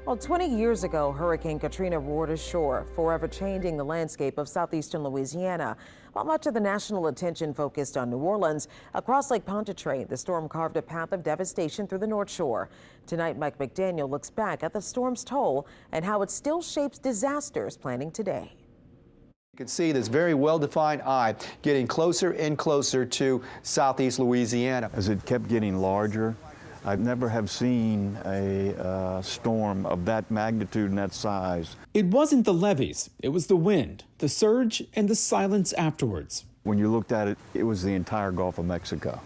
Well, 20 years ago, Hurricane Katrina roared ashore, forever changing the landscape of southeastern Louisiana. While much of the national attention focused on New Orleans, across Lake Pontchartrain, the storm carved a path of devastation through the North Shore. Tonight, Mike McDaniel looks back at the storm's toll and how it still shapes disasters planning today. You can see this very well-defined eye getting closer and closer to southeast Louisiana. As it kept getting larger, I've never have seen a storm of that magnitude and that size. It wasn't the levees, it was the wind, the surge, and the silence afterwards. When you looked at it, it was the entire Gulf of Mexico,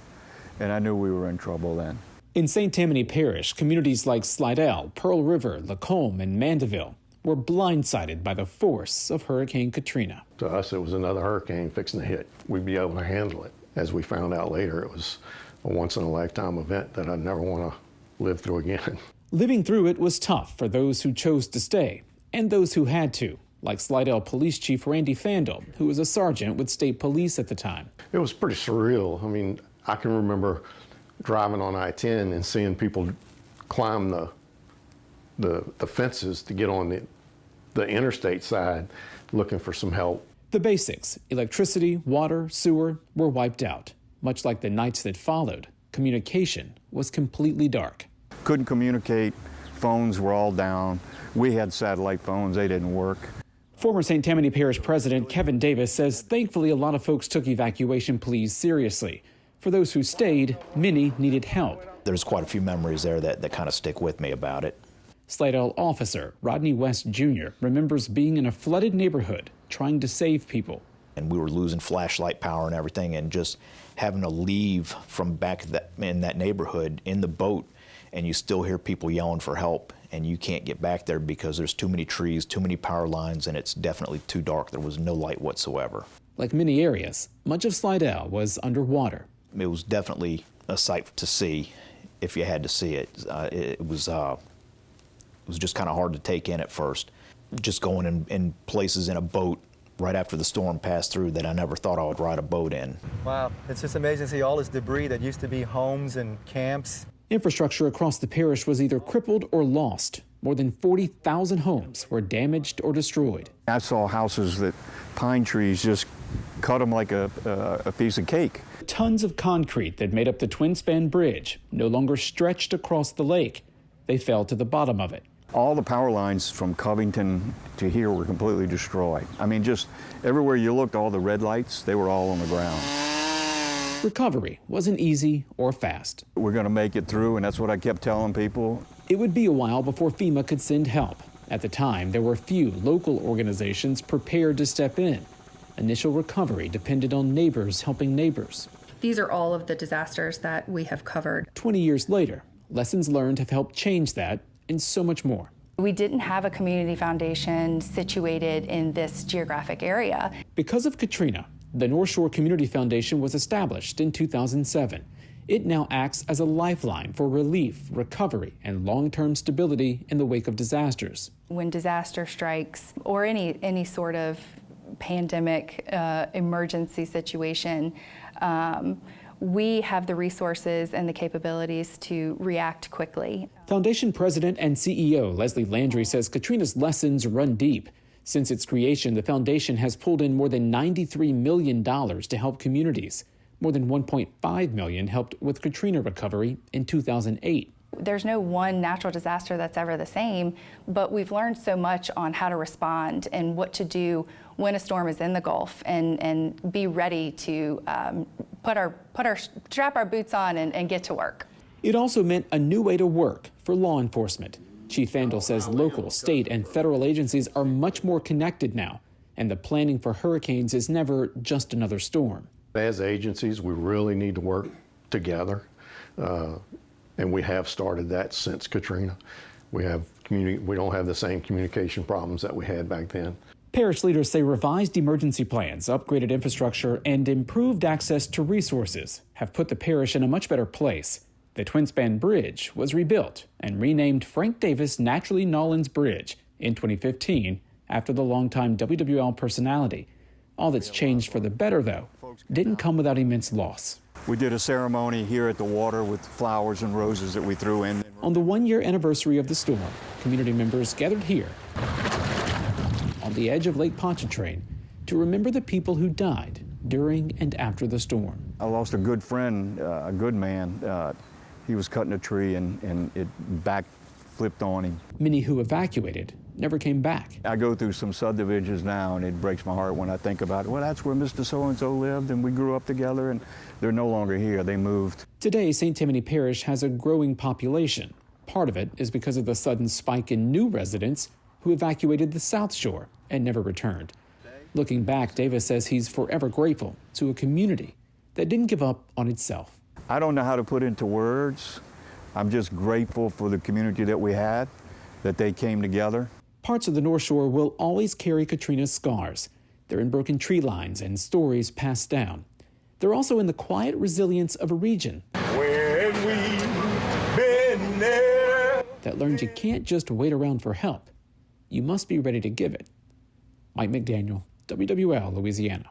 and I knew we were in trouble then. In St. Tammany Parish, communities like Slidell, Pearl River, Lacombe, and Mandeville were blindsided by the force of Hurricane Katrina. To us, it was another hurricane fixing to hit. We'd be able to handle it. As we found out later, it was a once-in-a-lifetime event that I'd never want to live through again. Living through it was tough for those who chose to stay and those who had to, like Slidell Police Chief Randy Fandle, who was a sergeant with state police at the time. It was pretty surreal. I mean, I can remember driving on I-10 and seeing people climb the fences to get on the interstate side looking for some help. The basics, electricity, water, sewer, were wiped out. Much like the nights that followed, communication was completely dark. Couldn't communicate, phones were all down. We had satellite phones, they didn't work. Former St. Tammany Parish President Kevin Davis says thankfully a lot of folks took evacuation pleas seriously. For those who stayed, many needed help. There's quite a few memories there that kind of stick with me about it. Slidell officer Rodney West Jr. remembers being in a flooded neighborhood trying to save people. And we were losing flashlight power and everything, and just having to leave from back in that neighborhood in the boat, and you still hear people yelling for help, and you can't get back there because there's too many trees, too many power lines, and it's definitely too dark. There was no light whatsoever. Like many areas, much of Slidell was underwater. It was definitely a sight to see if you had to see it. It was just kind of hard to take in at first. Just going in places in a boat right after the storm passed through that I never thought I would ride a boat in. Wow, it's just amazing to see all this debris that used to be homes and camps. Infrastructure across the parish was either crippled or lost. More than 40,000 homes were damaged or destroyed. I saw houses that pine trees just cut them like a piece of cake. Tons of concrete that made up the twin-span bridge no longer stretched across the lake. They fell to the bottom of it. All the power lines from Covington to here were completely destroyed. I mean, just everywhere you looked, all the red lights, they were all on the ground. Recovery wasn't easy or fast. We're going to make it through, and that's what I kept telling people. It would be a while before FEMA could send help. At the time, there were few local organizations prepared to step in. Initial recovery depended on neighbors helping neighbors. These are all of the disasters that we have covered. 20 years later, lessons learned have helped change that and so much more. We didn't have a community foundation situated in this geographic area. Because of Katrina, the North Shore Community Foundation was established in 2007. It now acts as a lifeline for relief, recovery, and long-term stability in the wake of disasters. When disaster strikes or any sort of pandemic emergency situation, we have the resources and the capabilities to react quickly. Foundation President and CEO Leslie Landry says Katrina's lessons run deep. Since its creation, the foundation has pulled in more than $93 million to help communities. More than $1.5 million helped with Katrina recovery in 2008. There's no one natural disaster that's ever the same, but we've learned so much on how to respond and what to when a storm is in the Gulf, and be ready to strap our boots on and get to work. It also meant a new way to work for law enforcement. Chief Fandle says local, state, and federal agencies are much more connected now, and the planning for hurricanes is never just another storm. As agencies, we really need to work together, and we have started that since Katrina. We don't have the same communication problems that we had back then. Parish leaders say revised emergency plans, upgraded infrastructure, and improved access to resources have put the parish in a much better place. The twin-span bridge was rebuilt and renamed Frank Davis Naturally Nollins Bridge in 2015 after the longtime WWL personality. All that's changed for the better, though, didn't come without immense loss. We did a ceremony here at the water with flowers and roses that we threw in. On the one-year anniversary of the storm, community members gathered here on the edge of Lake Pontchartrain to remember the people who died during and after the storm. I lost a good friend, a good man. He was cutting a tree and it back-flipped on him. Many who evacuated never came back. I go through some subdivisions now and it breaks my heart when I think about it. Well, that's where Mr. So-and-so lived and we grew up together, and they're no longer here. They moved. Today, St. Tammany Parish has a growing population. Part of it is because of the sudden spike in new residents who evacuated the South Shore and never returned. Looking back, Davis says he's forever grateful to a community that didn't give up on itself. I don't know how to put into words. I'm just grateful for the community that we had, that they came together. Parts of the North Shore will always carry Katrina's scars. They're in broken tree lines and stories passed down. They're also in the quiet resilience of a region when we've been there, that learned you can't just wait around for help. You must be ready to give it. Mike McDaniel, WWL, Louisiana.